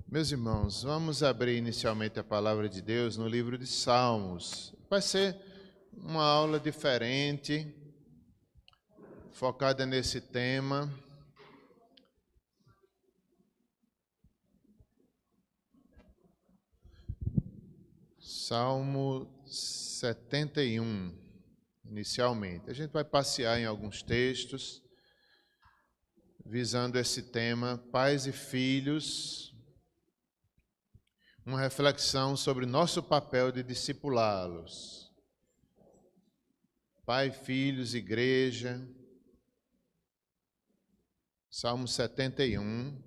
Meus irmãos, vamos abrir inicialmente a palavra de Deus no livro de Salmos. Vai ser uma aula diferente, focada nesse tema. Salmo 71, inicialmente. A gente vai passear em alguns textos, visando esse tema, pais e filhos, uma reflexão sobre nosso papel de discipulá-los. Pai, filhos, igreja. Salmo 71.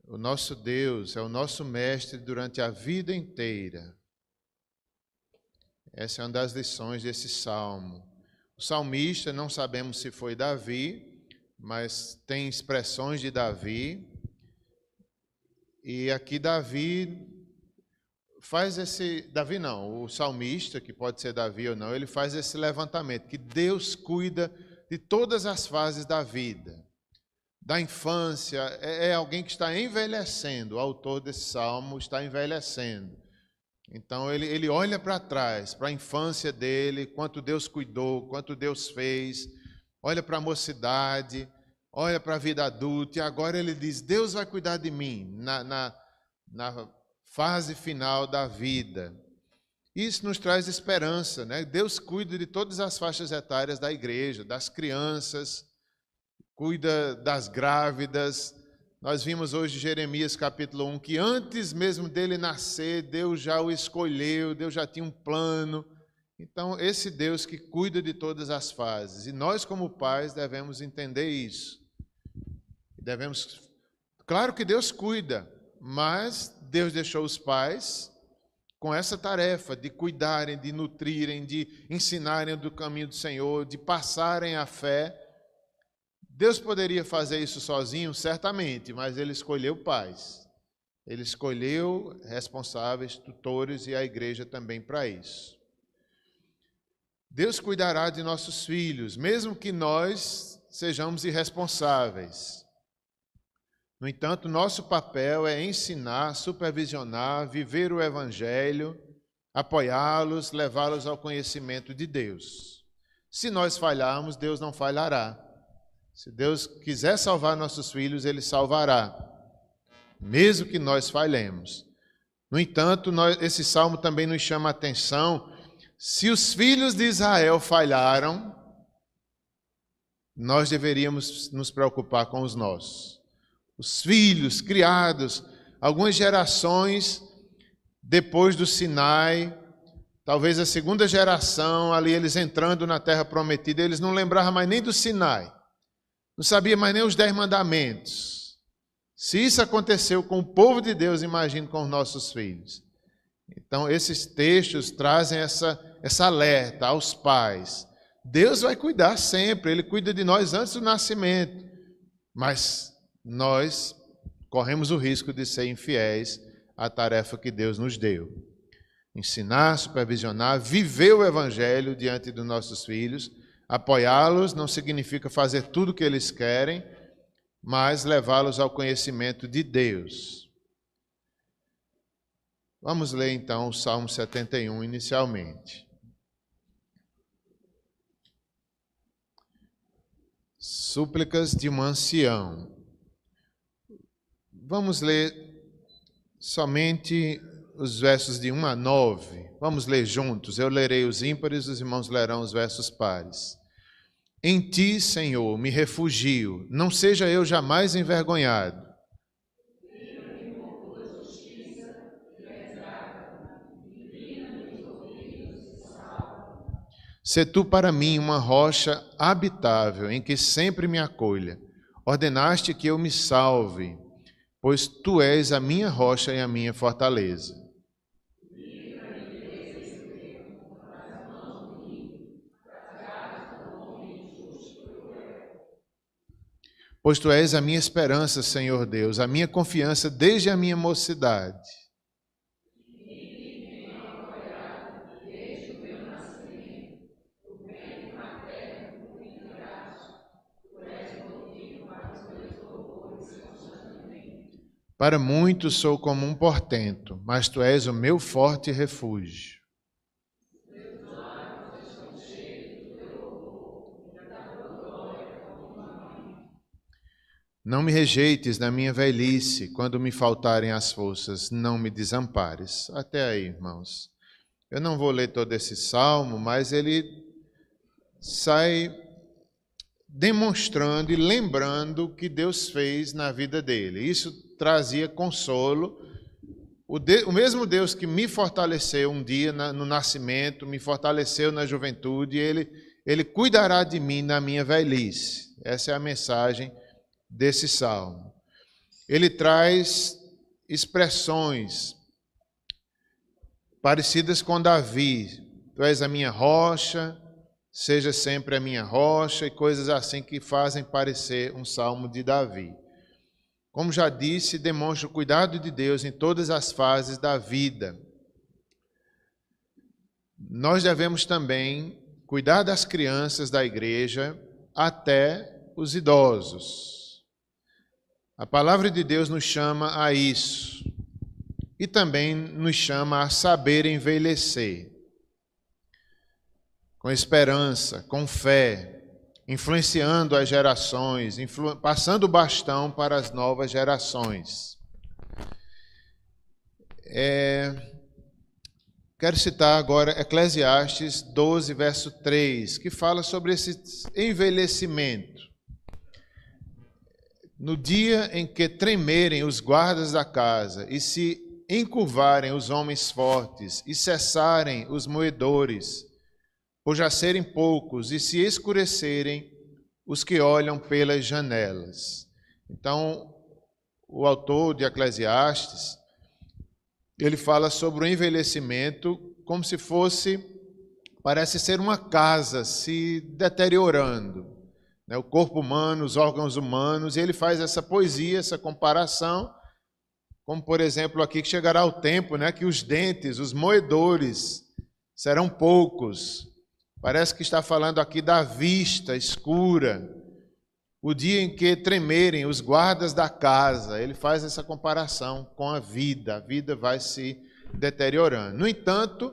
O nosso Deus é o nosso mestre durante a vida inteira. Essa é uma das lições desse salmo. O salmista, não sabemos se foi Davi, mas tem expressões de Davi. E aqui o salmista, que pode ser Davi ou não, ele faz esse levantamento, que Deus cuida de todas as fases da vida. Da infância, é alguém que está envelhecendo, o autor desse salmo está envelhecendo. Então ele olha para trás, para a infância dele, quanto Deus cuidou, quanto Deus fez, olha para a mocidade, olha para a vida adulta, e agora ele diz, Deus vai cuidar de mim na fase final da vida. Isso nos traz esperança, né? Deus cuida de todas as faixas etárias da igreja, das crianças, cuida das grávidas. Nós vimos hoje Jeremias capítulo 1, que antes mesmo dele nascer, Deus já o escolheu, Deus já tinha um plano. Então, esse Deus que cuida de todas as fases. E nós, como pais, devemos entender isso. Claro que Deus cuida, mas Deus deixou os pais com essa tarefa de cuidarem, de nutrirem, de ensinarem do caminho do Senhor, de passarem a fé. Deus poderia fazer isso sozinho, certamente, mas ele escolheu pais. Ele escolheu responsáveis, tutores e a igreja também para isso. Deus cuidará de nossos filhos, mesmo que nós sejamos irresponsáveis. No entanto, nosso papel é ensinar, supervisionar, viver o evangelho, apoiá-los, levá-los ao conhecimento de Deus. Se nós falharmos, Deus não falhará. Se Deus quiser salvar nossos filhos, Ele salvará, mesmo que nós falhemos. No entanto, esse salmo também nos chama a atenção, se os filhos de Israel falharam, nós deveríamos nos preocupar com os nossos. Os filhos criados, algumas gerações depois do Sinai, talvez a segunda geração, ali eles entrando na terra prometida, eles não lembravam mais nem do Sinai. Não sabia mais nem os 10 mandamentos. Se isso aconteceu com o povo de Deus, imagine com os nossos filhos. Então, esses textos trazem essa alerta aos pais. Deus vai cuidar sempre, Ele cuida de nós antes do nascimento. Mas nós corremos o risco de ser infiéis à tarefa que Deus nos deu. Ensinar, supervisionar, viver o Evangelho diante dos nossos filhos. Apoiá-los não significa fazer tudo o que eles querem, mas levá-los ao conhecimento de Deus. Vamos ler então o Salmo 71 inicialmente. Súplicas de um ancião. Vamos ler somente os versos de 1 a 9. Vamos ler juntos. Eu lerei os ímpares, os irmãos lerão os versos pares. Em ti, Senhor, me refugio, não seja eu jamais envergonhado. Sê tu para mim uma rocha habitável, em que sempre me acolha. Ordenaste que eu me salve, pois tu és a minha rocha e a minha fortaleza. Pois tu és a minha esperança, Senhor Deus, a minha confiança desde a minha mocidade. Para muitos sou como um portento, mas tu és o meu forte refúgio. Não me rejeites na minha velhice, quando me faltarem as forças, não me desampares. Até aí, irmãos. Eu não vou ler todo esse salmo, mas ele sai demonstrando e lembrando o que Deus fez na vida dele. Isso trazia consolo. O mesmo Deus que me fortaleceu um dia no nascimento, me fortaleceu na juventude, ele cuidará de mim na minha velhice. Essa é a mensagem desse salmo. Ele traz expressões parecidas com Davi. Tu és a minha rocha, seja sempre a minha rocha, e coisas assim que fazem parecer um salmo de Davi. Como já disse, demonstra o cuidado de Deus em todas as fases da vida. Nós devemos também cuidar das crianças da igreja até os idosos. A palavra de Deus nos chama a isso e também nos chama a saber envelhecer com esperança, com fé, influenciando as gerações, passando o bastão para as novas gerações. Quero citar agora Eclesiastes 12, verso 3, que fala sobre esse envelhecimento. No dia em que tremerem os guardas da casa e se encurvarem os homens fortes e cessarem os moedores, por já serem poucos, e se escurecerem os que olham pelas janelas. Então, o autor de Eclesiastes, ele fala sobre o envelhecimento como se fosse, parece ser uma casa se deteriorando. O corpo humano, os órgãos humanos, e ele faz essa poesia, essa comparação, como por exemplo aqui que chegará o tempo, que os dentes, os moedores serão poucos. Parece que está falando aqui da vista escura, o dia em que tremerem os guardas da casa. Ele faz essa comparação com a vida vai se deteriorando. No entanto,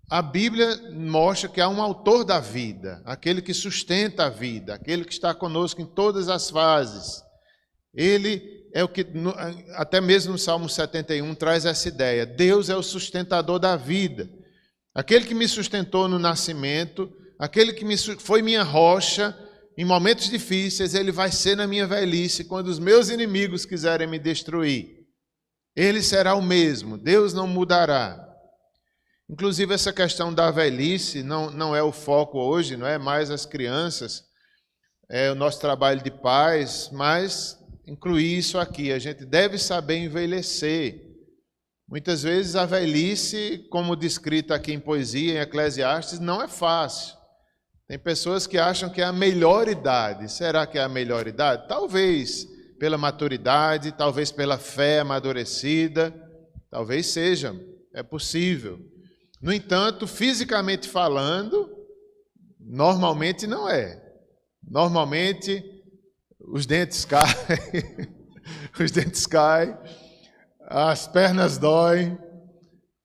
a Bíblia mostra que há um autor da vida, aquele que sustenta a vida, aquele que está conosco em todas as fases. Ele é o que, até mesmo no Salmo 71, traz essa ideia. Deus é o sustentador da vida. Aquele que me sustentou no nascimento, aquele que foi minha rocha, em momentos difíceis, ele vai ser na minha velhice, quando os meus inimigos quiserem me destruir. Ele será o mesmo, Deus não mudará. Inclusive, essa questão da velhice não é o foco hoje, não é mais as crianças, é o nosso trabalho de pais, mas incluir isso aqui, a gente deve saber envelhecer. Muitas vezes a velhice, como descrita aqui em poesia, em Eclesiastes, não é fácil. Tem pessoas que acham que é a melhor idade. Será que é a melhor idade? Talvez pela maturidade, talvez pela fé amadurecida, talvez seja, é possível. No entanto, fisicamente falando, normalmente não é. Normalmente, os dentes caem, as pernas doem, o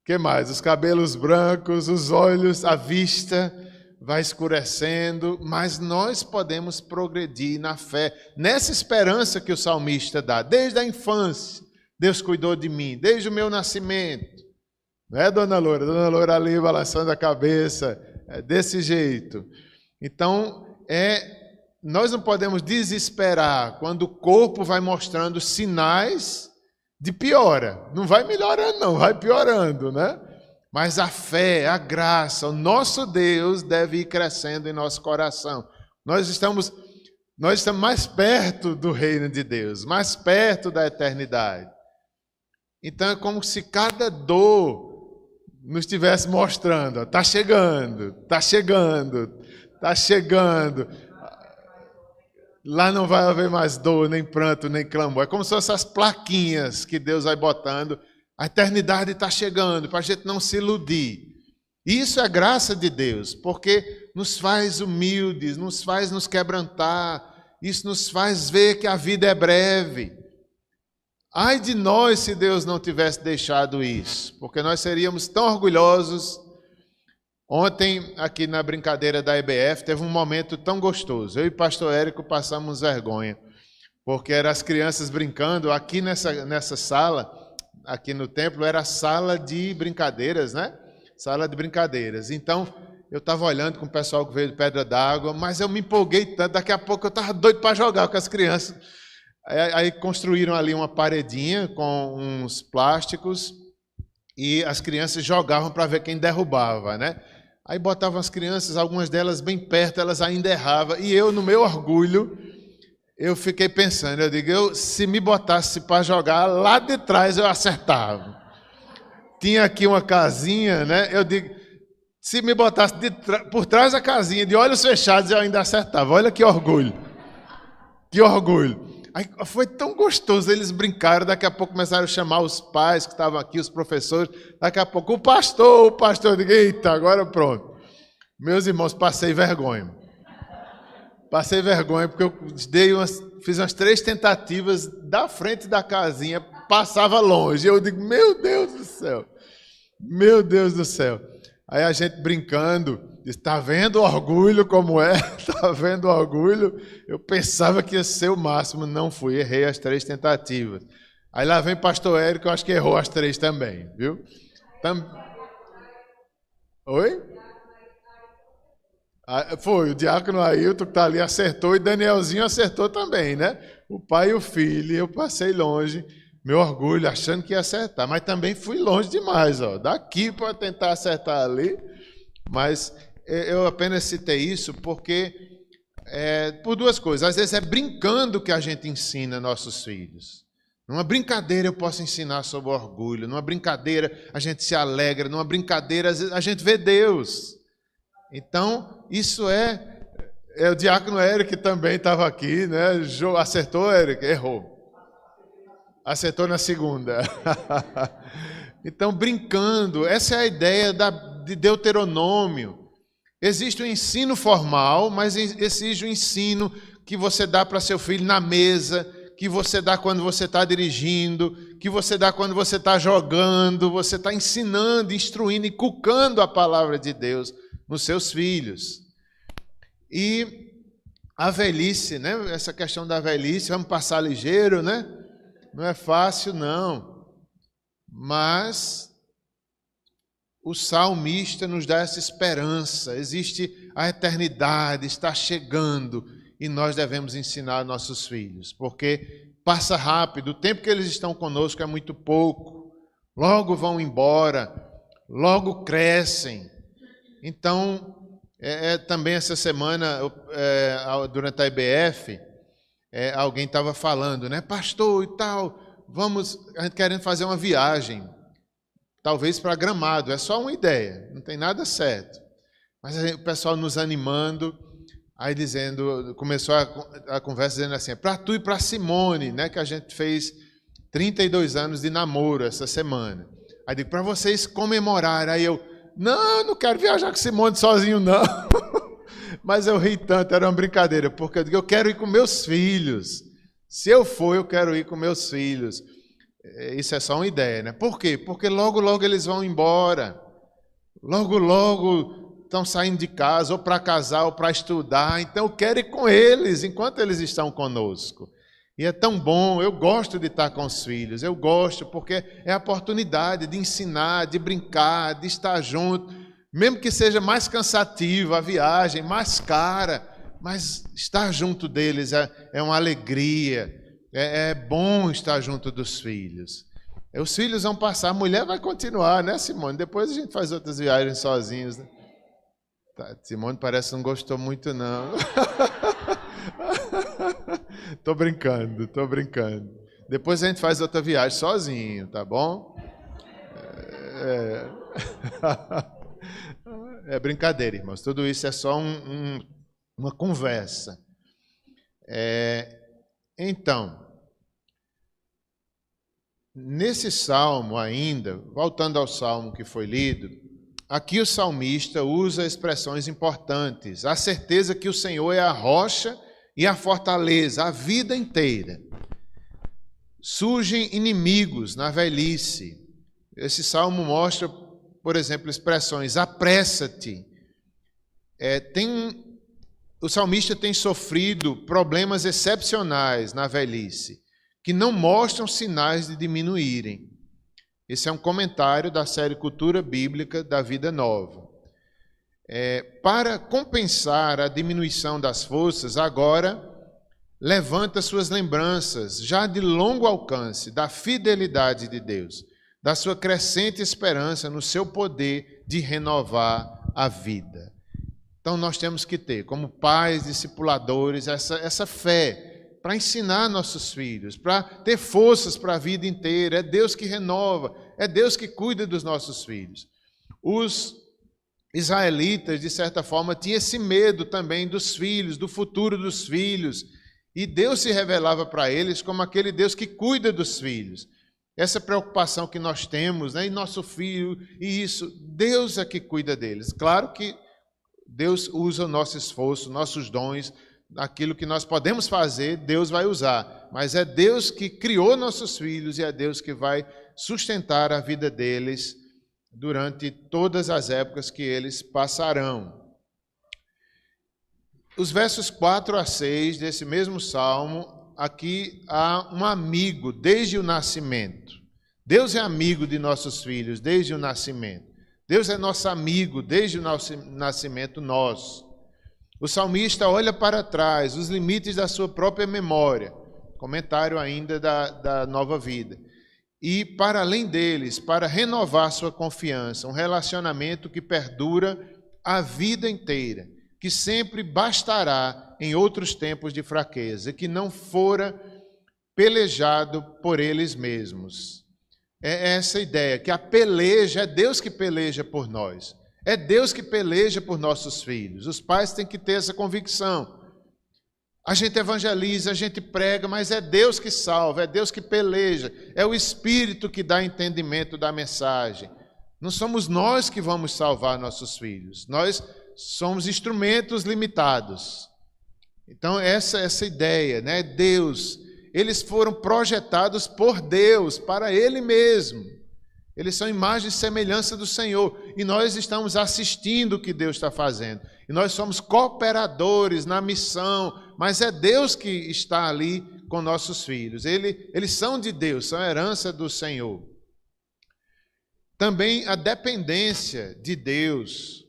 que mais? Os cabelos brancos, os olhos, a vista vai escurecendo, mas nós podemos progredir na fé, nessa esperança que o salmista dá. Desde a infância, Deus cuidou de mim, desde o meu nascimento. Não é, dona Loura? Dona Loura ali balançando a cabeça, é desse jeito. Então, nós não podemos desesperar quando o corpo vai mostrando sinais de piora. Não vai melhorando, não, vai piorando, né? Mas a fé, a graça, o nosso Deus deve ir crescendo em nosso coração. Nós estamos mais perto do reino de Deus, mais perto da eternidade. Então, é como se cada dor nos estivesse mostrando, está chegando, está chegando, está chegando. Lá não vai haver mais dor, nem pranto, nem clamor. É como se fossem essas plaquinhas que Deus vai botando. A eternidade está chegando, para a gente não se iludir. Isso é graça de Deus, porque nos faz humildes, nos faz nos quebrantar, isso nos faz ver que a vida é breve. Ai de nós se Deus não tivesse deixado isso, porque nós seríamos tão orgulhosos. Ontem, aqui na brincadeira da EBF, teve um momento tão gostoso. Eu e o pastor Érico passamos vergonha, porque eram as crianças brincando. Aqui nessa sala, aqui no templo, era a sala de brincadeiras, né? Sala de brincadeiras. Então, eu estava olhando com o pessoal que veio de Pedra d'Água, mas eu me empolguei tanto, daqui a pouco eu estava doido para jogar com as crianças. Aí construíram ali uma paredinha com uns plásticos e as crianças jogavam para ver quem derrubava, né? Aí botavam as crianças, algumas delas bem perto, elas ainda erravam. E eu, no meu orgulho, eu fiquei pensando, eu digo, se me botasse para jogar, lá de trás eu acertava. Tinha aqui uma casinha, né? Eu digo, se me botasse por trás da casinha, de olhos fechados, eu ainda acertava. Olha que orgulho. Que orgulho. Aí foi tão gostoso, eles brincaram, daqui a pouco começaram a chamar os pais que estavam aqui, os professores, daqui a pouco o pastor, eu digo, eita, agora pronto. Meus irmãos, passei vergonha. Passei vergonha porque eu fiz umas 3 tentativas da frente da casinha, passava longe. Eu digo, meu Deus do céu, meu Deus do céu. Aí a gente brincando, está vendo o orgulho como é? Está vendo o orgulho? Eu pensava que ia ser o máximo, não fui, errei as 3 tentativas. Aí lá vem pastor Érico, eu acho que errou as 3 também, viu? Oi? Foi, o diácono Ailton que está ali acertou e Danielzinho acertou também, né? O pai e o filho, eu passei longe, meu orgulho, achando que ia acertar, mas também fui longe demais, ó, daqui para tentar acertar ali, mas eu apenas citei isso porque, por 2 coisas, às vezes é brincando que a gente ensina nossos filhos. Numa brincadeira eu posso ensinar sobre o orgulho, numa brincadeira a gente se alegra, numa brincadeira a gente vê Deus. Então, isso é o diácono Eric também estava aqui, né? Acertou, Eric? Errou. Acertou na segunda. Então, brincando, essa é a ideia de Deuteronômio. Existe o ensino formal, mas exige o ensino que você dá para seu filho na mesa, que você dá quando você está dirigindo, que você dá quando você está jogando, você está ensinando, instruindo e cucando a palavra de Deus nos seus filhos. E a velhice, né? Essa questão da velhice, vamos passar ligeiro, né? Não é fácil, não. Mas o salmista nos dá essa esperança. Existe a eternidade, está chegando, e nós devemos ensinar nossos filhos, porque passa rápido, o tempo que eles estão conosco é muito pouco, logo vão embora, logo crescem. Então, também essa semana, durante a IBF, alguém estava falando, né, pastor e tal, a gente querendo fazer uma viagem, talvez para Gramado, é só uma ideia, não tem nada certo. Mas o pessoal nos animando, aí começou a conversa dizendo assim, para tu e para Simone, né, que a gente fez 32 anos de namoro essa semana. Aí digo, para vocês comemorarem, aí eu, não quero viajar com Simone sozinho, não. Mas eu ri tanto, era uma brincadeira, porque eu digo, eu quero ir com meus filhos. Se eu for, eu quero ir com meus filhos. Isso é só uma ideia, né? Por quê? Porque logo, logo eles vão embora. Logo, logo estão saindo de casa, ou para casar, ou para estudar. Então eu quero ir com eles, enquanto eles estão conosco. E é tão bom, eu gosto de estar com os filhos, eu gosto, porque é a oportunidade de ensinar, de brincar, de estar junto, mesmo que seja mais cansativa a viagem, mais cara, mas estar junto deles é uma alegria, é bom estar junto dos filhos. Os filhos vão passar, a mulher vai continuar, né, Simone? Depois a gente faz outras viagens sozinhos. Né? Tá, Simone parece que não gostou muito, não. Tô brincando. Depois a gente faz outra viagem sozinho, tá bom? É brincadeira, irmãos. Tudo isso é só uma conversa. Então, nesse salmo ainda, voltando ao salmo que foi lido, aqui o salmista usa expressões importantes. A certeza que o Senhor é a rocha e a fortaleza, a vida inteira. Surgem inimigos na velhice. Esse salmo mostra, por exemplo, expressões: apressa-te. O salmista tem sofrido problemas excepcionais na velhice, que não mostram sinais de diminuírem. Esse é um comentário da série Cultura Bíblica da Vida Nova. Para compensar a diminuição das forças, agora levanta suas lembranças, já de longo alcance, da fidelidade de Deus, da sua crescente esperança no seu poder de renovar a vida. Então nós temos que ter, como pais, discipuladores, essa fé para ensinar nossos filhos, para ter forças para a vida inteira. É Deus que renova, é Deus que cuida dos nossos filhos. Os israelitas, de certa forma, tinham esse medo também dos filhos, do futuro dos filhos, e Deus se revelava para eles como aquele Deus que cuida dos filhos. Essa preocupação que nós temos, né, em nosso filho, e isso, Deus é que cuida deles. Claro que Deus usa o nosso esforço, nossos dons, aquilo que nós podemos fazer, Deus vai usar. Mas é Deus que criou nossos filhos e é Deus que vai sustentar a vida deles durante todas as épocas que eles passarão. Os versos 4 a 6 desse mesmo salmo, aqui há um amigo desde o nascimento. Deus é amigo de nossos filhos desde o nascimento. Deus é nosso amigo desde o nosso nascimento nosso. O salmista olha para trás, os limites da sua própria memória, comentário ainda da Nova Vida, e para além deles, para renovar sua confiança, um relacionamento que perdura a vida inteira, que sempre bastará em outros tempos de fraqueza, que não fora pelejado por eles mesmos. É essa ideia, que a peleja, é Deus que peleja por nós. É Deus que peleja por nossos filhos. Os pais têm que ter essa convicção. A gente evangeliza, a gente prega, mas é Deus que salva, é Deus que peleja. É o Espírito que dá entendimento da mensagem. Não somos nós que vamos salvar nossos filhos. Nós somos instrumentos limitados. Então, essa ideia, né? Deus, eles foram projetados por Deus, para Ele mesmo. Eles são imagem e semelhança do Senhor. E nós estamos assistindo o que Deus está fazendo. E nós somos cooperadores na missão, mas é Deus que está ali com nossos filhos. Eles são de Deus, são herança do Senhor. Também a dependência de Deus,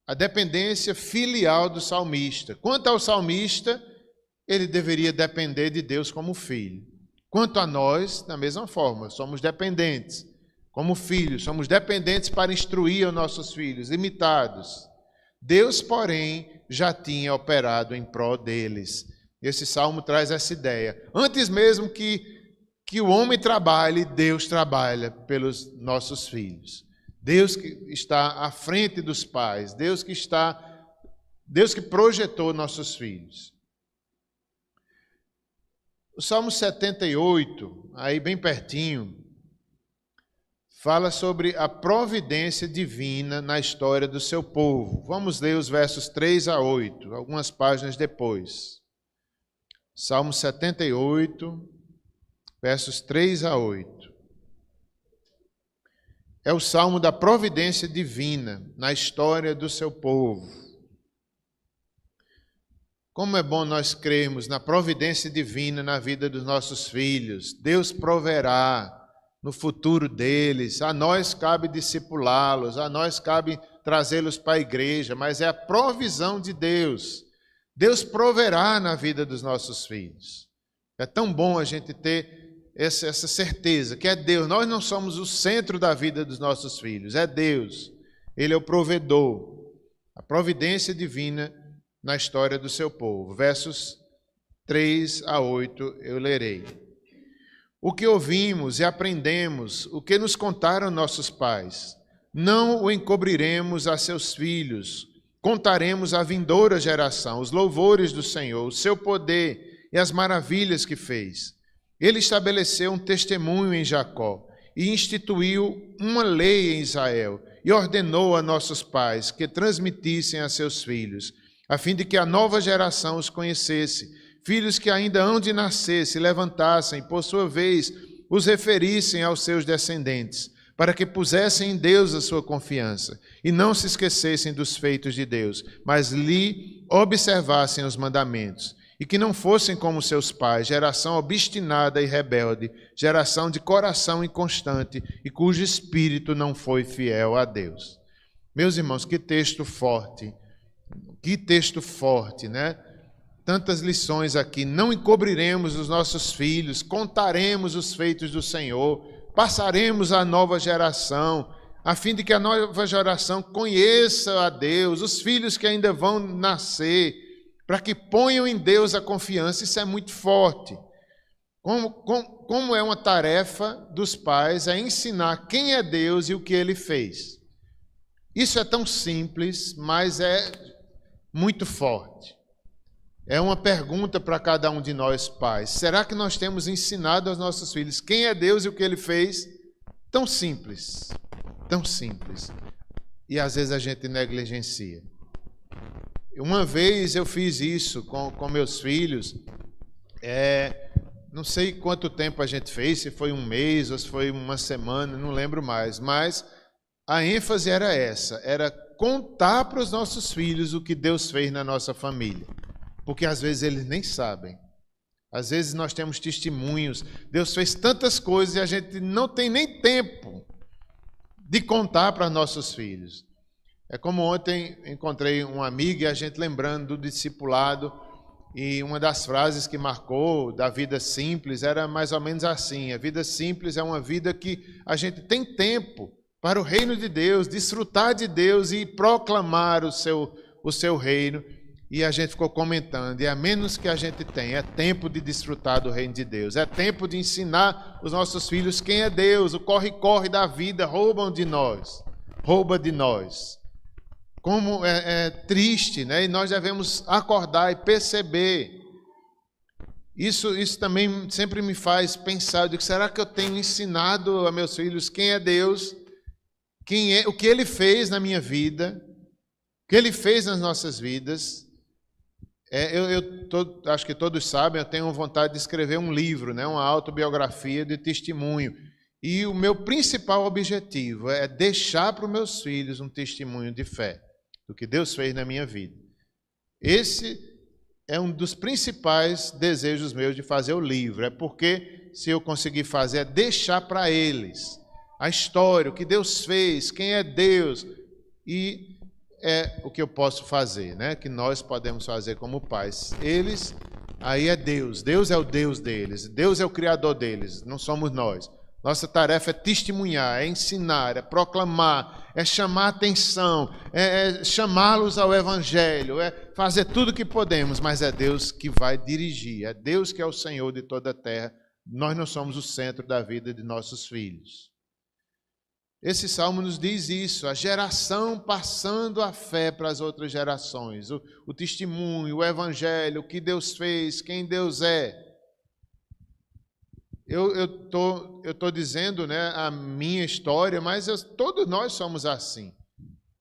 a dependência filial do salmista. Quanto ao salmista, ele deveria depender de Deus como filho. Quanto a nós, da mesma forma, somos dependentes. Como filhos, somos dependentes para instruir os nossos filhos, limitados. Deus, porém, já tinha operado em prol deles. Esse salmo traz essa ideia. Antes mesmo que o homem trabalhe, Deus trabalha pelos nossos filhos. Deus que está à frente dos pais, Deus que projetou nossos filhos. O Salmo 78, aí bem pertinho, fala sobre a providência divina na história do seu povo. Vamos ler os versos 3 a 8, algumas páginas depois. Salmo 78, versos 3 a 8. É o salmo da providência divina na história do seu povo. Como é bom nós crermos na providência divina na vida dos nossos filhos. Deus proverá no futuro deles, a nós cabe discipulá-los, a nós cabe trazê-los para a igreja, mas é a provisão de Deus. Deus proverá na vida dos nossos filhos. É tão bom a gente ter essa certeza que é Deus. Nós não somos o centro da vida dos nossos filhos, é Deus. Ele é o provedor. A providência divina na história do seu povo. Versos 3 a 8 eu lerei. O que ouvimos e aprendemos, o que nos contaram nossos pais, não o encobriremos a seus filhos, contaremos à vindoura geração os louvores do Senhor, o seu poder e as maravilhas que fez. Ele estabeleceu um testemunho em Jacó e instituiu uma lei em Israel e ordenou a nossos pais que transmitissem a seus filhos, a fim de que a nova geração os conhecesse, filhos que ainda hão de nascer se levantassem e, por sua vez, os referissem aos seus descendentes, para que pusessem em Deus a sua confiança e não se esquecessem dos feitos de Deus, mas lhe observassem os mandamentos, e que não fossem como seus pais, geração obstinada e rebelde, geração de coração inconstante e cujo espírito não foi fiel a Deus. Meus irmãos, que texto forte, né? Tantas lições aqui. Não encobriremos os nossos filhos, contaremos os feitos do Senhor, passaremos à nova geração, a fim de que a nova geração conheça a Deus, os filhos que ainda vão nascer, para que ponham em Deus a confiança. Isso é muito forte. Como é uma tarefa dos pais é ensinar quem é Deus e o que Ele fez. Isso é tão simples, mas é muito forte. É uma pergunta para cada um de nós pais. Será que nós temos ensinado aos nossos filhos quem é Deus e o que Ele fez? Tão simples, tão simples. E às vezes a gente negligencia. Uma vez eu fiz isso com meus filhos, não sei quanto tempo a gente fez, se foi um mês ou se foi uma semana, não lembro mais, mas a ênfase era essa, era contar para os nossos filhos o que Deus fez na nossa família, porque às vezes eles nem sabem. Às vezes nós temos testemunhos, Deus fez tantas coisas e a gente não tem nem tempo de contar para nossos filhos. É como ontem encontrei um amigo e a gente lembrando do discipulado, e uma das frases que marcou da vida simples era mais ou menos assim: a vida simples é uma vida que a gente tem tempo para o reino de Deus, desfrutar de Deus e proclamar o seu reino. E a gente ficou comentando, e a menos que a gente tenha, é tempo de desfrutar do reino de Deus, é tempo de ensinar os nossos filhos quem é Deus. O corre-corre da vida rouba de nós. Como é triste, né? E nós devemos acordar e perceber. Isso também sempre me faz pensar, eu digo, será que eu tenho ensinado a meus filhos quem é Deus, o que Ele fez na minha vida, o que Ele fez nas nossas vidas? Acho que todos sabem, eu tenho vontade de escrever um livro, né? Uma autobiografia de testemunho. E o meu principal objetivo é deixar para os meus filhos um testemunho de fé, do que Deus fez na minha vida. Esse é um dos principais desejos meus de fazer o livro, porque se eu conseguir fazer, é deixar para eles a história, o que Deus fez, quem é Deus, e é o que eu posso fazer, né? Que nós podemos fazer como pais. Eles, aí é Deus é o Deus deles, Deus é o Criador deles, não somos nós. Nossa tarefa é testemunhar, é ensinar, é proclamar, é chamar a atenção, é chamá-los ao Evangelho, é fazer tudo o que podemos, mas é Deus que vai dirigir, é Deus que é o Senhor de toda a terra. Nós não somos o centro da vida de nossos filhos. Esse salmo nos diz isso, a geração passando a fé para as outras gerações, o testemunho, o Evangelho, o que Deus fez, quem Deus é. Eu tô dizendo, né, a minha história, mas todos nós somos assim.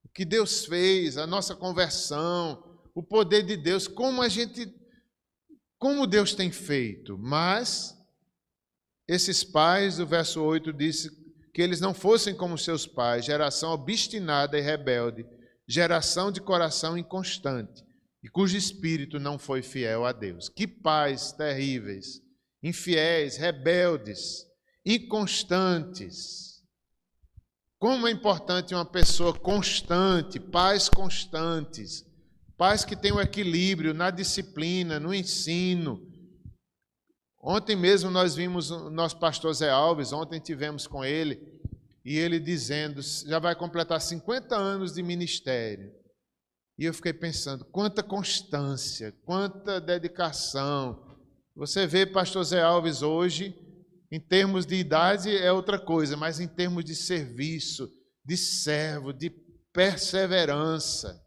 O que Deus fez, a nossa conversão, o poder de Deus, como como Deus tem feito. Mas esses pais, o verso 8 diz que eles não fossem como seus pais, geração obstinada e rebelde, geração de coração inconstante, e cujo espírito não foi fiel a Deus. Que pais terríveis! Infiéis, rebeldes, inconstantes. Como é importante uma pessoa constante, pais constantes, pais que tenham equilíbrio na disciplina, no ensino. Ontem mesmo nós vimos o nosso pastor Zé Alves, ontem tivemos com ele, e ele dizendo, já vai completar 50 anos de ministério. E eu fiquei pensando, quanta constância, quanta dedicação. Você vê pastor Zé Alves hoje, em termos de idade é outra coisa, mas em termos de serviço, de servo, de perseverança.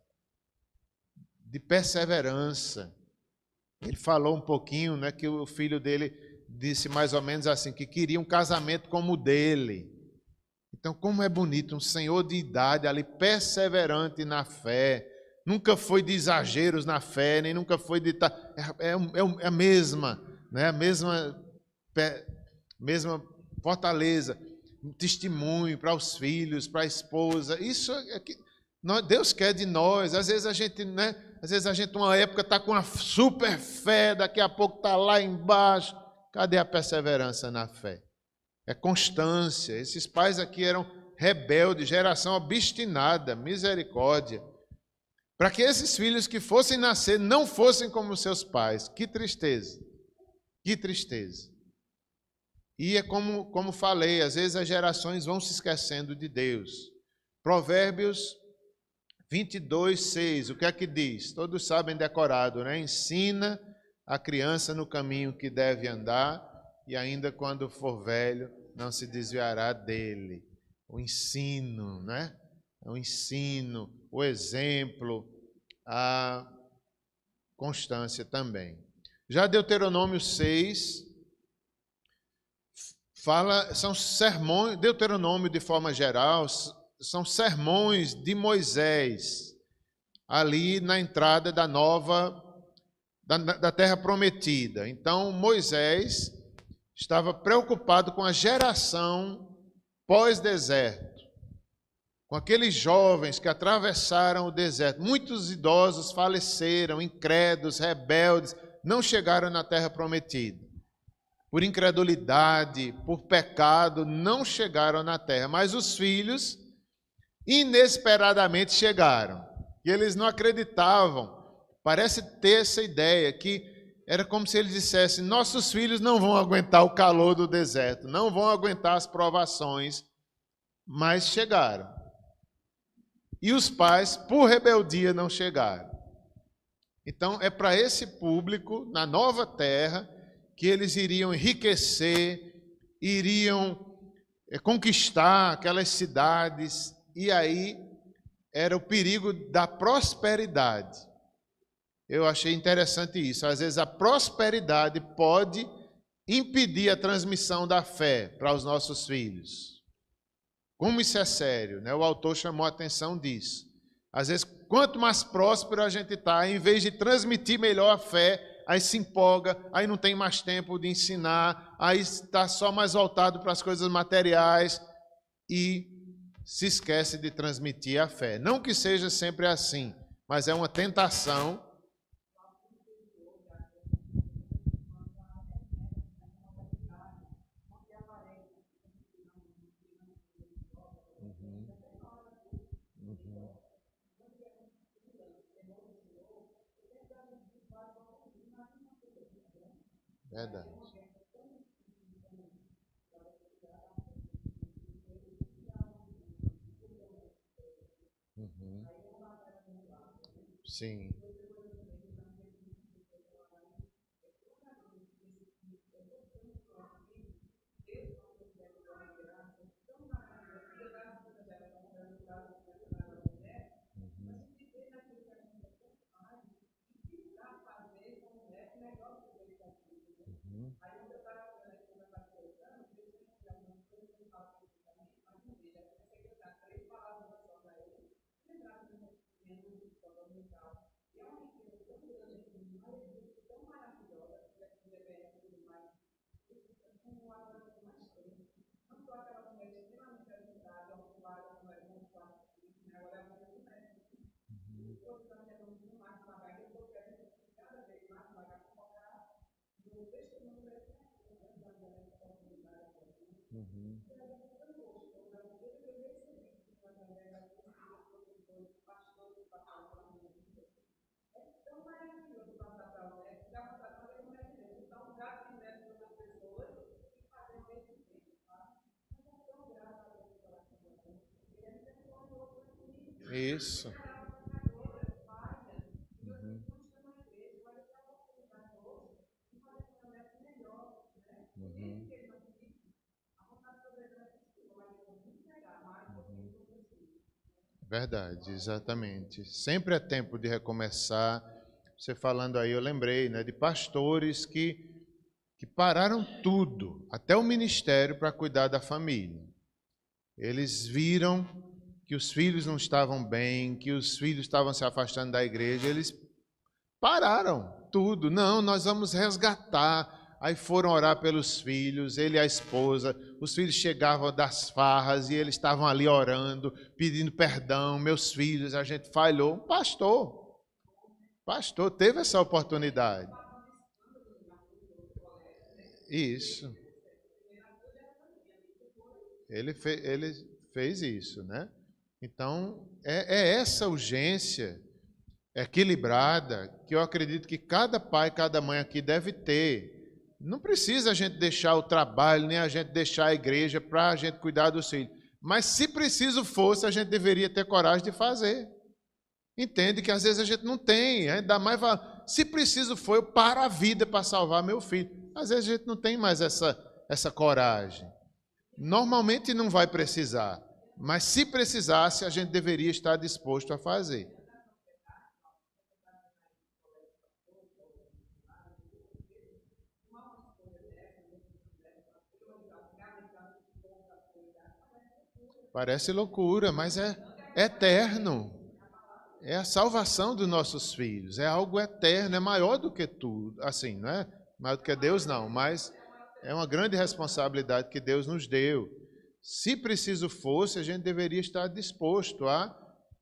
Ele falou um pouquinho, né, que o filho dele disse mais ou menos assim, que queria um casamento como o dele. Então, como é bonito, um senhor de idade ali, perseverante na fé, nunca foi de exageros na fé, nem nunca foi de... É a mesma, né? A mesma fortaleza, um testemunho para os filhos, para a esposa. Isso é que Deus quer de nós. Às vezes a gente, né? Às vezes a gente, uma época, está com uma super fé, daqui a pouco está lá embaixo. Cadê a perseverança na fé? É constância. Esses pais aqui eram rebeldes, geração obstinada, misericórdia. Para que esses filhos que fossem nascer não fossem como seus pais. Que tristeza. Que tristeza. E é como falei, às vezes as gerações vão se esquecendo de Deus. Provérbios 22:6, o que é que diz? Todos sabem decorado, né? Ensina a criança no caminho que deve andar, e ainda quando for velho, não se desviará dele. O ensino, né? O ensino, o exemplo, a constância também. Já Deuteronômio 6... são sermões, Deuteronômio de forma geral, são sermões de Moisés, ali na entrada da terra prometida. Então, Moisés estava preocupado com a geração pós-deserto, com aqueles jovens que atravessaram o deserto. Muitos idosos faleceram, incrédulos, rebeldes, não chegaram na terra prometida. Por incredulidade, por pecado, não chegaram na terra. Mas os filhos, inesperadamente, chegaram. E eles não acreditavam. Parece ter essa ideia, que era como se eles dissessem: nossos filhos não vão aguentar o calor do deserto, não vão aguentar as provações. Mas chegaram. E os pais, por rebeldia, não chegaram. Então, é para esse público, na nova terra, que eles iriam enriquecer, iriam conquistar aquelas cidades, e aí era o perigo da prosperidade. Eu achei interessante isso. Às vezes a prosperidade pode impedir a transmissão da fé para os nossos filhos. Como isso é sério, né? O autor chamou a atenção disso. Às vezes, quanto mais próspero a gente está, em vez de transmitir melhor a fé, aí se empolga, aí não tem mais tempo de ensinar, aí está só mais voltado para as coisas materiais e se esquece de transmitir a fé. Não que seja sempre assim, mas é uma tentação. Verdade. Sim. Isso. Verdade, exatamente. Sempre é tempo de recomeçar. Você falando aí, eu lembrei, né, de pastores que pararam tudo, até o ministério, para cuidar da família. Eles viram que os filhos não estavam bem, que os filhos estavam se afastando da igreja, eles pararam tudo. Não, nós vamos resgatar. Aí foram orar pelos filhos, ele e a esposa. Os filhos chegavam das farras e eles estavam ali orando, pedindo perdão. Meus filhos, a gente falhou. Pastor, teve essa oportunidade. Isso. Ele fez isso, né? Então, é essa urgência equilibrada que eu acredito que cada pai, cada mãe aqui deve ter. Não precisa a gente deixar o trabalho, nem a gente deixar a igreja para a gente cuidar dos filhos. Mas se preciso fosse, a gente deveria ter coragem de fazer. Entende que às vezes a gente não tem, ainda mais se preciso for, eu paro a vida para salvar meu filho. Às vezes a gente não tem mais essa coragem. Normalmente não vai precisar, mas se precisasse, a gente deveria estar disposto a fazer. Parece loucura, mas é eterno. É a salvação dos nossos filhos, é algo eterno, é maior do que tudo, assim, não é maior do que Deus não, mas é uma grande responsabilidade que Deus nos deu. Se preciso fosse, a gente deveria estar disposto a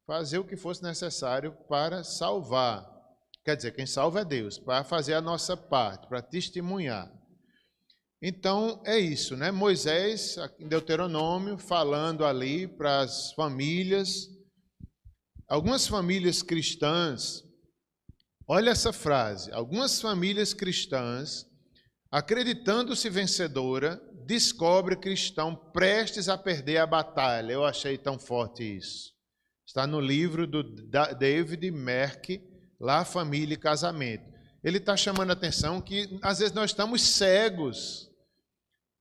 fazer o que fosse necessário para salvar. Quer dizer, quem salva é Deus, para fazer a nossa parte, para testemunhar. Então, é isso, né? Moisés, em Deuteronômio, falando ali para as famílias. Algumas famílias cristãs, olha essa frase, algumas famílias cristãs, acreditando-se vencedora, descobre que estão prestes a perder a batalha. Eu achei tão forte isso. Está no livro do David Merck, lá Família e Casamento. Ele está chamando a atenção que às vezes nós estamos cegos.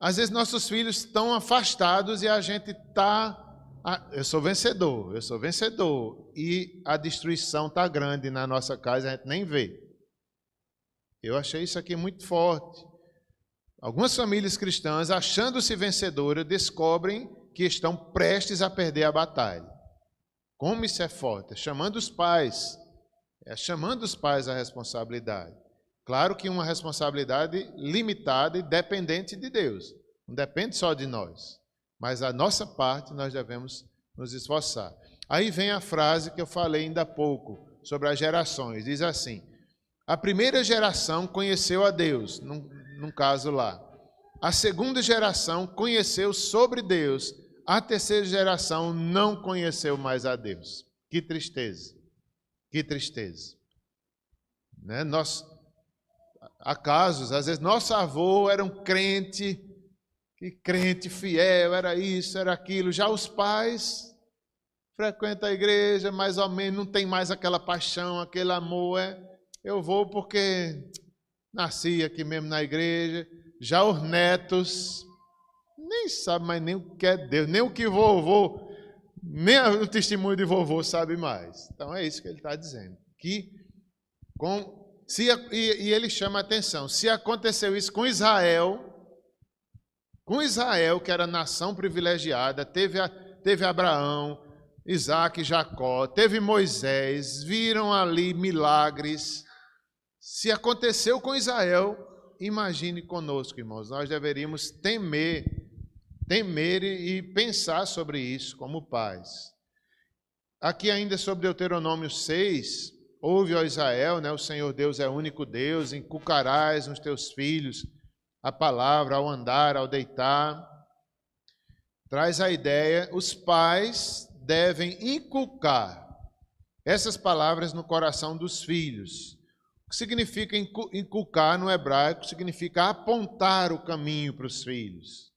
Às vezes nossos filhos estão afastados e a gente está... eu sou vencedor. E a destruição está grande na nossa casa, a gente nem vê. Eu achei isso aqui muito forte. Algumas famílias cristãs, achando-se vencedoras, descobrem que estão prestes a perder a batalha. Como isso é forte? Chamando os pais à responsabilidade. Claro que uma responsabilidade limitada e dependente de Deus. Não depende só de nós. Mas a nossa parte nós devemos nos esforçar. Aí vem a frase que eu falei ainda há pouco, sobre as gerações. Diz assim: a primeira geração conheceu a Deus, num caso lá. A segunda geração conheceu sobre Deus. A terceira geração não conheceu mais a Deus. Que tristeza. Que tristeza. Né? Há casos, às vezes nosso avô era um crente, que crente fiel, era isso, era aquilo. Já os pais frequentam a igreja, mais ou menos, não tem mais aquela paixão, aquele amor. Eu vou porque nasci aqui mesmo na igreja. Já os netos nem sabem mais nem o que é Deus, nem o que vovô, nem o testemunho de vovô sabe mais. Então é isso que ele está dizendo. E ele chama a atenção. Se aconteceu isso com Israel, que era nação privilegiada, teve Abraão, Isaac, Jacó, teve Moisés, viram ali milagres. Se aconteceu com Israel, imagine conosco, irmãos. Nós deveríamos temer e pensar sobre isso como pais. Aqui ainda sobre Deuteronômio 6, ouve, ó Israel, né, o Senhor Deus é o único Deus, inculcarás nos teus filhos a palavra ao andar, ao deitar. Traz a ideia, os pais devem inculcar essas palavras no coração dos filhos. O que significa inculcar no hebraico? Significa apontar o caminho para os filhos.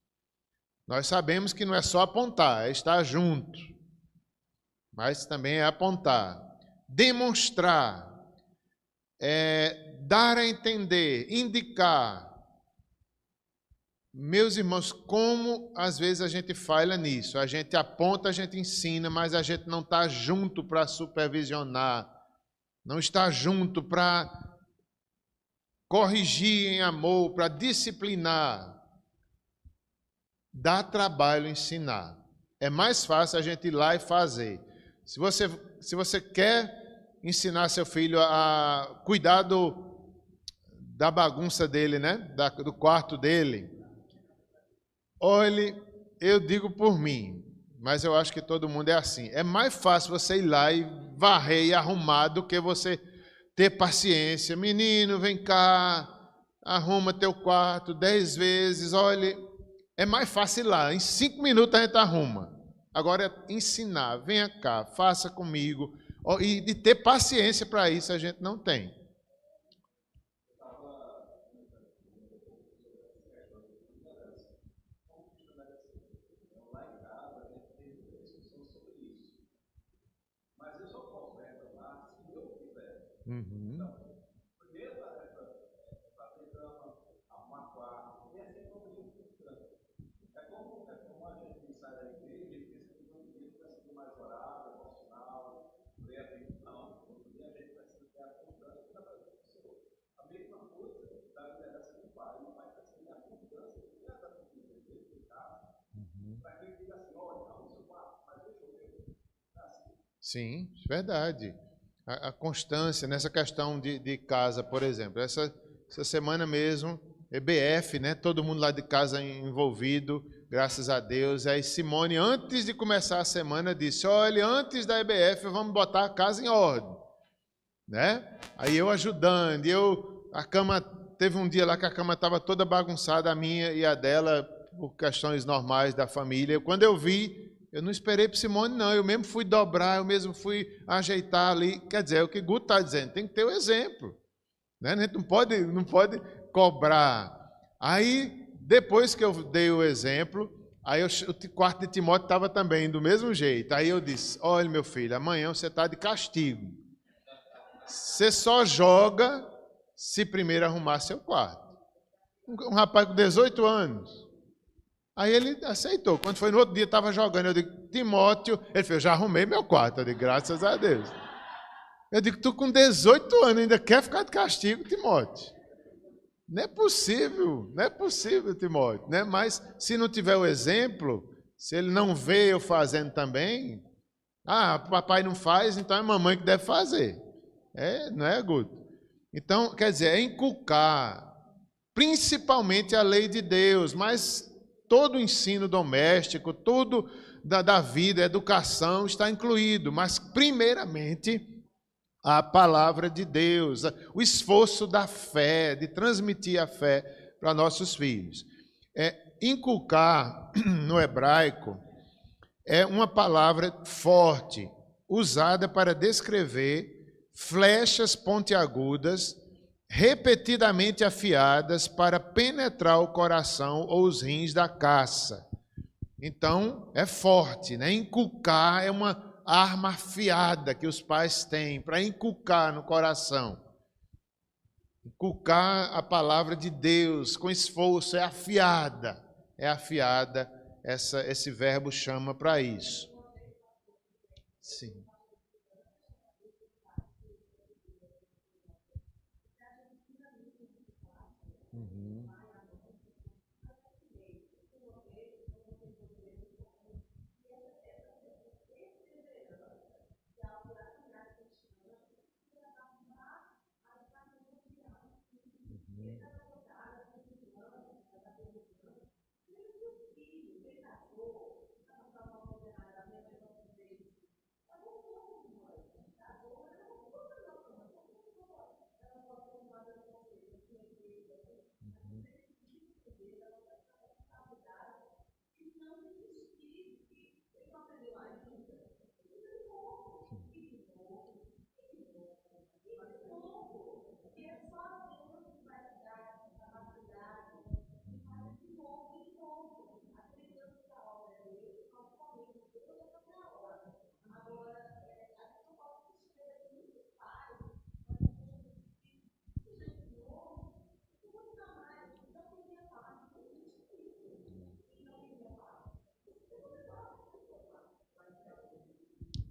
Nós sabemos que não é só apontar, é estar junto, mas também é apontar. Demonstrar, dar a entender, indicar. Meus irmãos, como às vezes a gente falha nisso, a gente aponta, a gente ensina, mas a gente não está junto para supervisionar, não está junto para corrigir em amor, para disciplinar. Dá trabalho ensinar. É mais fácil a gente ir lá e fazer. Se você quer ensinar seu filho a cuidar da bagunça dele, né? Do quarto dele, olhe, eu digo por mim, mas eu acho que todo mundo é assim. É mais fácil você ir lá e varrer e arrumar do que você ter paciência. Menino, vem cá, arruma teu quarto 10 vezes. Olhe, é mais fácil ir lá. Em 5 minutos a gente arruma. Agora é ensinar. Venha cá, faça comigo. E de ter paciência para isso a gente não tem. Uhum. Sim, verdade. A constância nessa questão de casa, por exemplo. Essa semana mesmo, EBF, né? Todo mundo lá de casa envolvido, graças a Deus. Aí Simone, antes de começar a semana, disse: olha, antes da EBF, vamos botar a casa em ordem, né? Aí eu ajudando, a cama, teve um dia lá que a cama estava toda bagunçada, a minha e a dela, por questões normais da família. Quando eu vi, eu não esperei para Simone, não. Eu mesmo fui dobrar, eu mesmo fui ajeitar ali. Quer dizer, é o que Guto está dizendo, tem que ter o exemplo, né? A gente não pode cobrar. Aí, depois que eu dei o exemplo, aí o quarto de Timóteo estava também do mesmo jeito. Aí eu disse: olha, meu filho, amanhã você está de castigo. Você só joga se primeiro arrumar seu quarto. Um rapaz com 18 anos. Aí ele aceitou. Quando foi no outro dia, estava jogando. Eu digo: Timóteo. Ele falou: já arrumei meu quarto. Eu digo: graças a Deus. Eu digo: tu com 18 anos ainda quer ficar de castigo, Timóteo? Não é possível, Timóteo. Né? Mas se não tiver o exemplo, se ele não vê eu fazendo também, papai não faz, então é mamãe que deve fazer. Não é, Guto? Então, quer dizer, é inculcar principalmente a lei de Deus, mas todo o ensino doméstico, tudo da vida, educação está incluído, mas primeiramente a palavra de Deus, o esforço da fé, de transmitir a fé para nossos filhos. Inculcar no hebraico é uma palavra forte, usada para descrever flechas pontiagudas, repetidamente afiadas para penetrar o coração ou os rins da caça. Então, é forte, né? Inculcar é uma arma afiada que os pais têm para inculcar no coração. Inculcar a palavra de Deus com esforço é afiada. Esse verbo chama para isso. Sim. Uhum.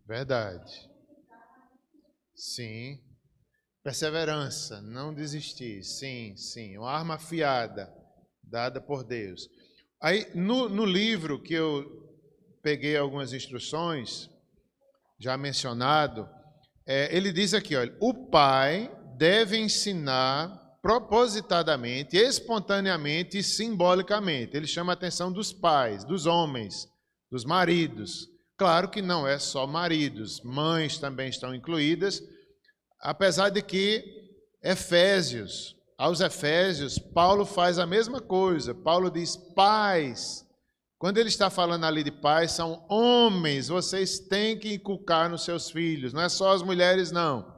Verdade. Sim. Perseverança, não desistir. Sim, sim. Uma arma afiada, dada por Deus. Aí, no livro que eu peguei algumas instruções, já mencionado, ele diz aqui, olha, o pai deve ensinar propositadamente, espontaneamente e simbolicamente. Ele chama a atenção dos pais, dos homens, dos maridos. Claro que não é só maridos, mães também estão incluídas, apesar de que aos Efésios, Paulo faz a mesma coisa. Paulo diz, pais. Quando ele está falando ali de pais, são homens, vocês têm que inculcar nos seus filhos, não é só as mulheres, não.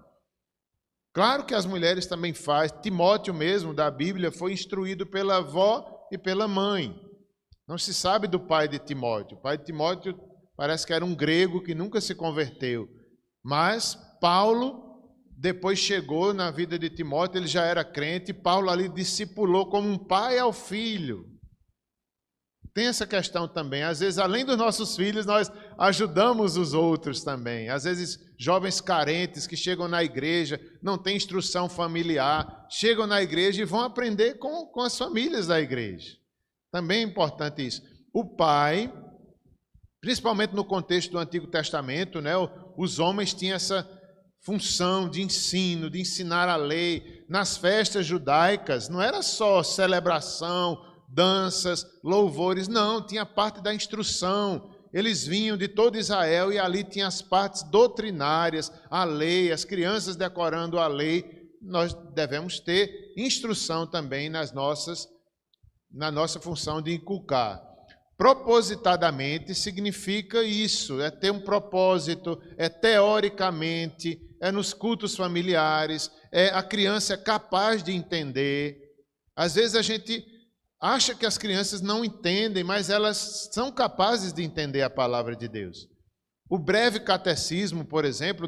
Claro que as mulheres também fazem. Timóteo mesmo, da Bíblia, foi instruído pela avó e pela mãe. Não se sabe do pai de Timóteo. O pai de Timóteo parece que era um grego que nunca se converteu. Mas Paulo, depois chegou na vida de Timóteo, ele já era crente, e Paulo ali discipulou como um pai ao filho. Tem essa questão também. Às vezes, além dos nossos filhos, nós ajudamos os outros também. Às vezes, jovens carentes que chegam na igreja, não têm instrução familiar, chegam na igreja e vão aprender com as famílias da igreja. Também é importante isso. O pai, principalmente no contexto do Antigo Testamento, né, os homens tinham essa função de ensino, de ensinar a lei. Nas festas judaicas, não era só celebração, danças, louvores, não, tinha parte da instrução. Eles vinham de todo Israel e ali tinha as partes doutrinárias, a lei, as crianças decorando a lei. Nós devemos ter instrução também na nossa função de inculcar. Propositadamente significa isso, é ter um propósito, é teoricamente, é nos cultos familiares, a criança é capaz de entender. Às vezes a gente acha que as crianças não entendem, mas elas são capazes de entender a palavra de Deus. O breve catecismo, por exemplo,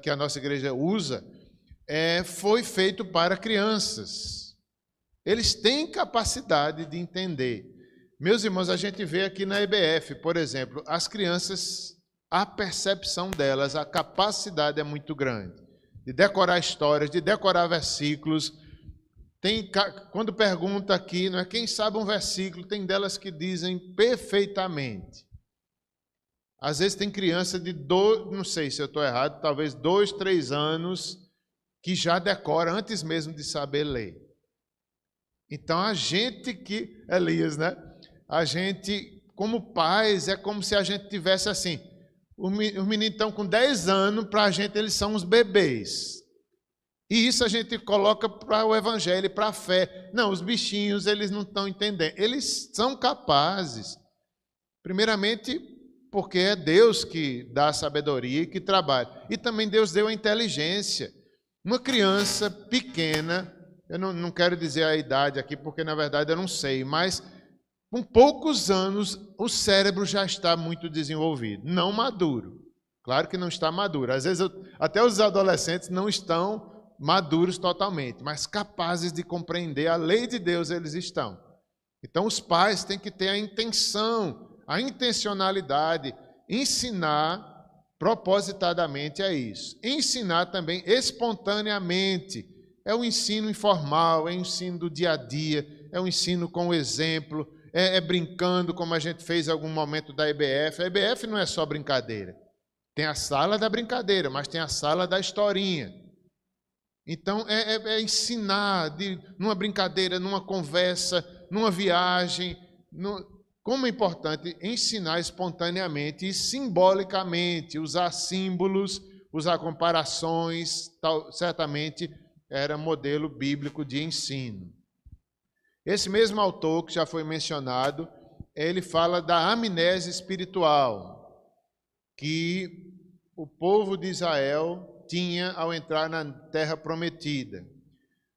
que a nossa igreja usa, foi feito para crianças. Eles têm capacidade de entender. Meus irmãos, a gente vê aqui na EBF, por exemplo, as crianças, a percepção delas, a capacidade é muito grande. De decorar histórias, de decorar versículos. Quando pergunta aqui, não é, quem sabe um versículo, tem delas que dizem perfeitamente. Às vezes tem criança de não sei se eu estou errado, talvez 2, 3 anos, que já decora antes mesmo de saber ler. Então a gente Elias, né? A gente, como pais, é como se a gente tivesse assim, os meninos estão com 10 anos, para a gente eles são uns bebês. E isso a gente coloca para o evangelho, para a fé. Não, os bichinhos, eles não estão entendendo. Eles são capazes. Primeiramente, porque é Deus que dá a sabedoria e que trabalha. E também Deus deu a inteligência. Uma criança pequena, eu não quero dizer a idade aqui, porque na verdade eu não sei, mas com poucos anos o cérebro já está muito desenvolvido. Não maduro. Claro que não está maduro. Às vezes até os adolescentes não estão maduros totalmente, mas capazes de compreender a lei de Deus eles estão. Então os pais têm que ter a intenção, a intencionalidade, ensinar propositadamente é isso. Ensinar também espontaneamente, é o ensino informal, é o ensino do dia a dia, é o ensino com o exemplo, é brincando como a gente fez em algum momento da EBF. A EBF não é só brincadeira, tem a sala da brincadeira, mas tem a sala da historinha. Então, é ensinar, numa brincadeira, numa conversa, numa viagem. Como é importante ensinar espontaneamente e simbolicamente, usar símbolos, usar comparações, certamente era modelo bíblico de ensino. Esse mesmo autor, que já foi mencionado, ele fala da amnésia espiritual, que o povo de Israel tinha ao entrar na terra prometida.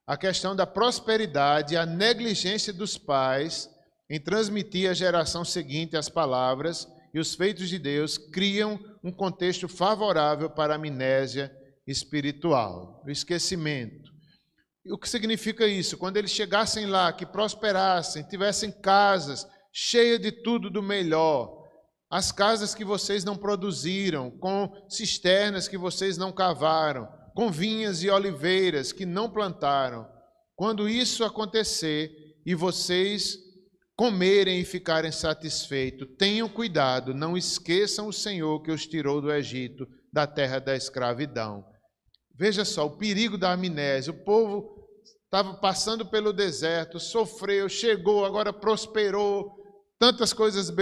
A questão da prosperidade, a negligência dos pais em transmitir à geração seguinte as palavras e os feitos de Deus criam um contexto favorável para a amnésia espiritual, o esquecimento. E o que significa isso? Quando eles chegassem lá, que prosperassem, tivessem casas cheias de tudo do melhor, as casas que vocês não produziram, com cisternas que vocês não cavaram, com vinhas e oliveiras que não plantaram. Quando isso acontecer e vocês comerem e ficarem satisfeitos. Tenham cuidado, não esqueçam o Senhor que os tirou do Egito, da terra da escravidão. Veja só, o perigo da amnésia. O povo estava passando pelo deserto, sofreu, chegou, agora prosperou. Tantas coisas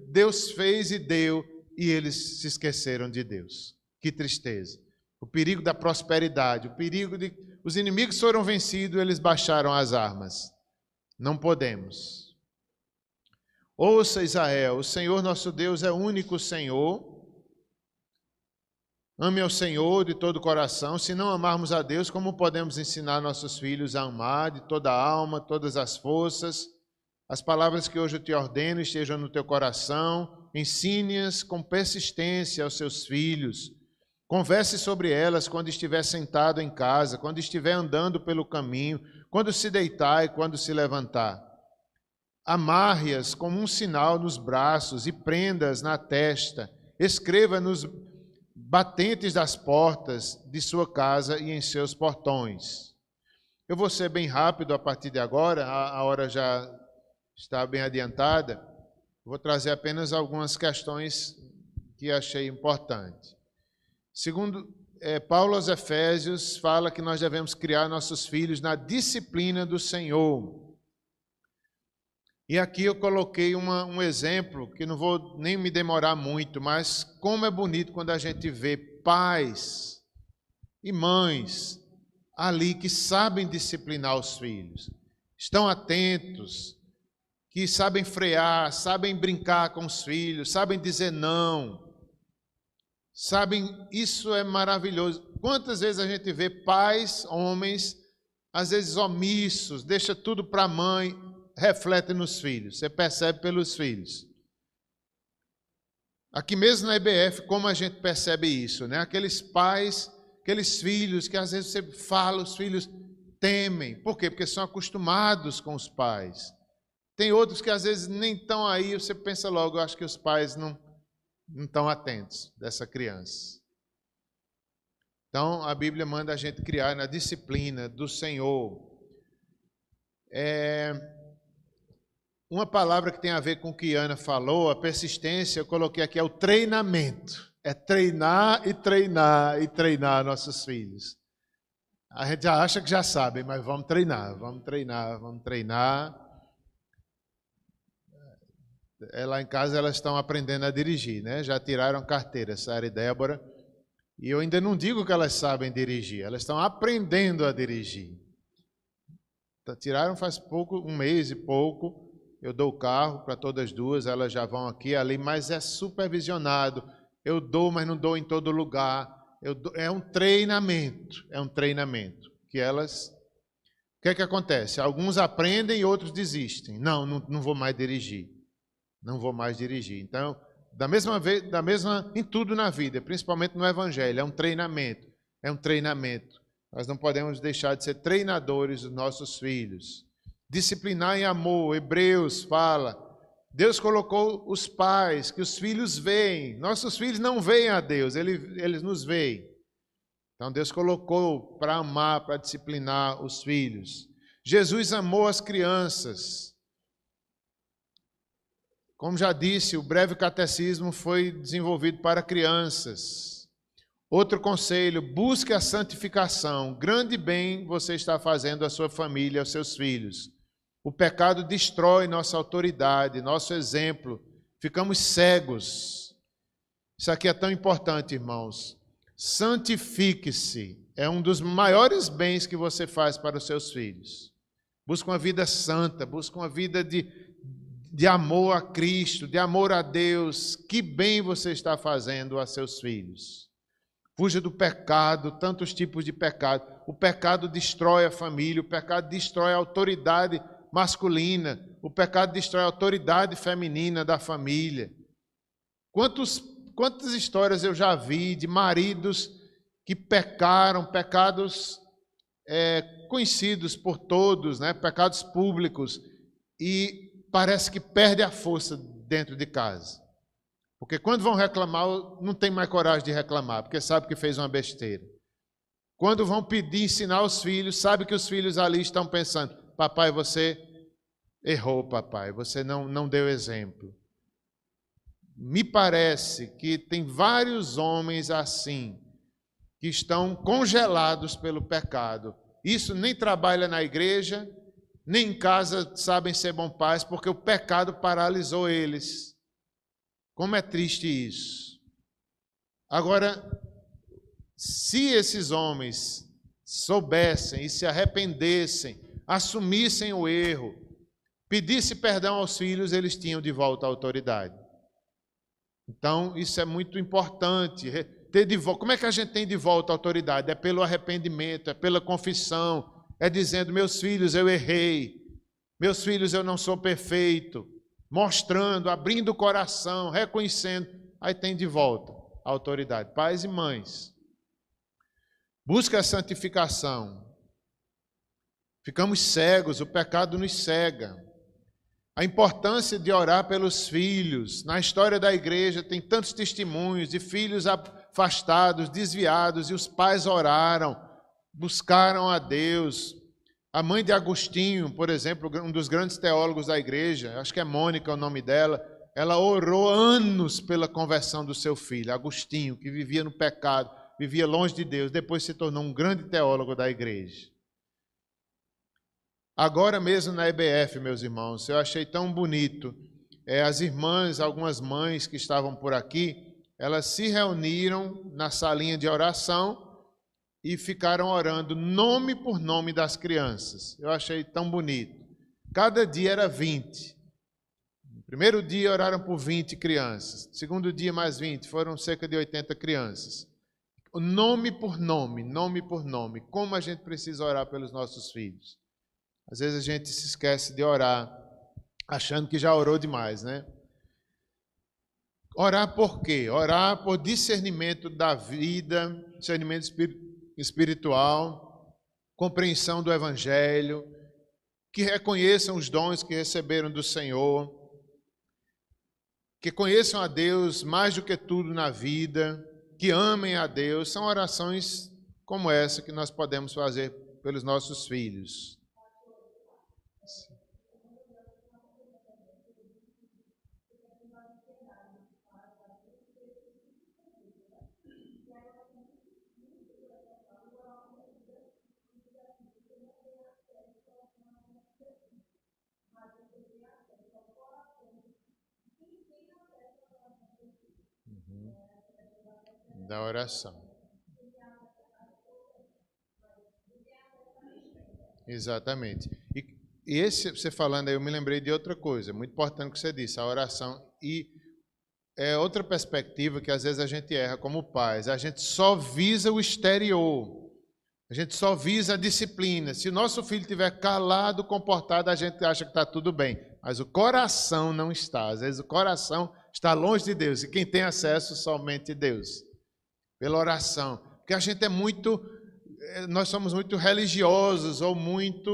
Deus fez e deu, e eles se esqueceram de Deus. Que tristeza. O perigo da prosperidade, o perigo de... Os inimigos foram vencidos, eles baixaram as armas. Não podemos. Ouça, Israel, o Senhor nosso Deus é o único Senhor. Ame ao Senhor de todo o coração. Se não amarmos a Deus, como podemos ensinar nossos filhos a amar de toda a alma, todas as forças? As palavras que hoje eu te ordeno estejam no teu coração. Ensine-as com persistência aos seus filhos. Converse sobre elas quando estiver sentado em casa, quando estiver andando pelo caminho, quando se deitar e quando se levantar. Amarre-as como um sinal nos braços e prenda-as na testa. Escreva nos batentes das portas de sua casa e em seus portões. Eu vou ser bem rápido a partir de agora, a hora já está bem adiantada. Vou trazer apenas algumas questões que achei importantes. Segundo Paulo aos Efésios, fala que nós devemos criar nossos filhos na disciplina do Senhor. E aqui eu coloquei um exemplo, que não vou nem me demorar muito, mas como é bonito quando a gente vê pais e mães ali que sabem disciplinar os filhos, estão atentos, que sabem frear, sabem brincar com os filhos, sabem dizer não. Sabem, isso é maravilhoso. Quantas vezes a gente vê pais, homens, às vezes omissos, deixa tudo para a mãe, reflete nos filhos, você percebe pelos filhos. Aqui mesmo na EBF, como a gente percebe isso, né? Aqueles pais, aqueles filhos que às vezes você fala, os filhos temem. Por quê? Porque são acostumados com os pais. Tem outros que às vezes nem estão aí, você pensa logo, eu acho que os pais não estão atentos dessa criança. Então, a Bíblia manda a gente criar na disciplina do Senhor. Uma palavra que tem a ver com o que Ana falou, a persistência, eu coloquei aqui, é o treinamento. É treinar e treinar e treinar nossos filhos. A gente já acha que já sabe, mas vamos treinar, vamos treinar, vamos treinar. Lá em casa elas estão aprendendo a dirigir, né? Já tiraram carteira, Sara e Débora. E eu ainda não digo que elas sabem dirigir, elas estão aprendendo a dirigir. Tiraram faz pouco, um mês e pouco. Eu dou o carro para todas duas, elas já vão aqui e ali, mas é supervisionado. Eu dou, mas não dou em todo lugar. É um treinamento, que elas... O que é que acontece? Alguns aprendem e outros desistem. Não vou mais dirigir. Não vou mais dirigir. Então, da mesma em tudo na vida, principalmente no Evangelho, é um treinamento. É um treinamento. Nós não podemos deixar de ser treinadores dos nossos filhos. Disciplinar em amor. Hebreus fala, Deus colocou os pais, que os filhos veem. Nossos filhos não veem a Deus, eles nos veem. Então, Deus colocou para amar, para disciplinar os filhos. Jesus amou as crianças. Como já disse, o breve catecismo foi desenvolvido para crianças. Outro conselho, busque a santificação. Grande bem você está fazendo à sua família, aos seus filhos. O pecado destrói nossa autoridade, nosso exemplo. Ficamos cegos. Isso aqui é tão importante, irmãos. Santifique-se. É um dos maiores bens que você faz para os seus filhos. Busque uma vida santa, busque uma vida de amor a Cristo, de amor a Deus. Que bem você está fazendo a seus filhos. Fuja do pecado, tantos tipos de pecado. O pecado destrói a família, o pecado destrói a autoridade masculina, o pecado destrói a autoridade feminina da família. Quantas histórias eu já vi de maridos que pecaram, pecados conhecidos por todos, né? Pecados públicos, e parece que perde a força dentro de casa. Porque quando vão reclamar, não tem mais coragem de reclamar, porque sabe que fez uma besteira. Quando vão pedir, ensinar os filhos, sabe que os filhos ali estão pensando, papai, você errou, papai, você não deu exemplo. Me parece que tem vários homens assim, que estão congelados pelo pecado. Isso nem trabalha na igreja, nem em casa sabem ser bons pais, porque o pecado paralisou eles. Como é triste isso. Agora, se esses homens soubessem e se arrependessem, assumissem o erro, pedissem perdão aos filhos, eles tinham de volta a autoridade. Então, isso é muito importante. Ter de volta. Como é que a gente tem de volta a autoridade? É pelo arrependimento, é pela confissão, é dizendo, meus filhos, eu errei, meus filhos, eu não sou perfeito, mostrando, abrindo o coração, reconhecendo, aí tem de volta a autoridade. Pais e mães, busca a santificação. Ficamos cegos, o pecado nos cega. A importância de orar pelos filhos. Na história da igreja tem tantos testemunhos de filhos afastados, desviados, e os pais oraram, buscaram a Deus. A mãe de Agostinho, por exemplo, um dos grandes teólogos da igreja, acho que é Mônica o nome dela, ela orou anos pela conversão do seu filho, Agostinho, que vivia no pecado, vivia longe de Deus, depois se tornou um grande teólogo da igreja. Agora mesmo na EBF, meus irmãos, eu achei tão bonito, as irmãs, algumas mães que estavam por aqui, elas se reuniram na salinha de oração e ficaram orando nome por nome das crianças. Eu achei tão bonito. Cada dia era 20. No primeiro dia oraram por 20 crianças. No segundo dia mais 20, foram cerca de 80 crianças. Nome por nome, nome por nome. Como a gente precisa orar pelos nossos filhos. Às vezes a gente se esquece de orar, achando que já orou demais, né? Orar por quê? Orar por discernimento da vida, discernimento espiritual, compreensão do Evangelho, que reconheçam os dons que receberam do Senhor, que conheçam a Deus mais do que tudo na vida, que amem a Deus. São orações como essa que nós podemos fazer pelos nossos filhos. Da oração. Exatamente. E esse, você falando aí, eu me lembrei de outra coisa, muito importante que você disse, a oração. E é outra perspectiva que às vezes a gente erra como pais. A gente só visa o exterior. A gente só visa a disciplina. Se o nosso filho estiver calado, comportado, a gente acha que está tudo bem. Mas o coração não está. Às vezes o coração está longe de Deus. E quem tem acesso, somente Deus. Pela oração. Porque a gente nós somos muito religiosos ou muito,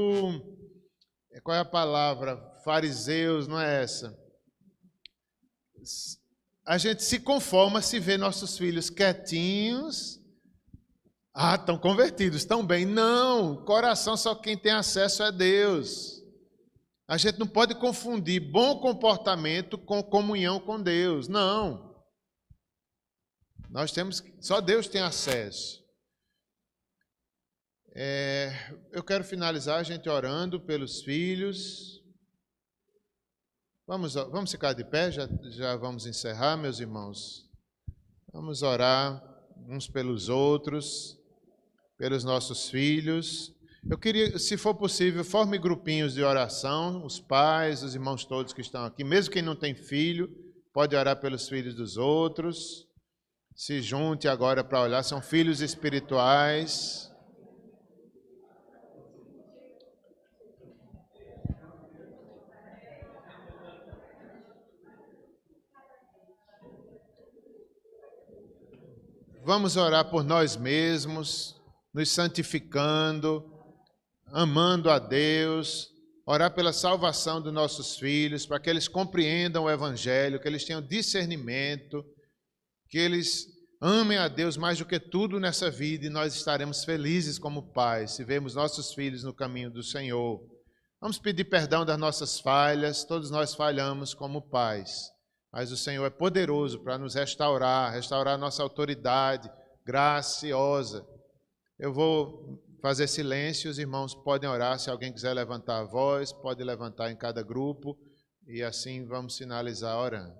qual é a palavra? Fariseus, não é essa? A gente se conforma se vê nossos filhos quietinhos. Estão convertidos, estão bem. Não, coração só quem tem acesso é Deus. A gente não pode confundir bom comportamento com comunhão com Deus. Não. Só Deus tem acesso. Eu quero finalizar a gente orando pelos filhos. Vamos ficar de pé, já vamos encerrar, meus irmãos. Vamos orar uns pelos outros, pelos nossos filhos. Eu queria, se for possível, forme grupinhos de oração, os pais, os irmãos todos que estão aqui, mesmo quem não tem filho, pode orar pelos filhos dos outros. Se junte agora para olhar, são filhos espirituais. Vamos orar por nós mesmos, nos santificando, amando a Deus, orar pela salvação dos nossos filhos, para que eles compreendam o Evangelho, que eles tenham discernimento, que eles amem a Deus mais do que tudo nessa vida, e nós estaremos felizes como pais, se vemos nossos filhos no caminho do Senhor. Vamos pedir perdão das nossas falhas, todos nós falhamos como pais, mas o Senhor é poderoso para nos restaurar nossa autoridade graciosa. Eu vou fazer silêncio, os irmãos podem orar, se alguém quiser levantar a voz, pode levantar em cada grupo, e assim vamos finalizar orando.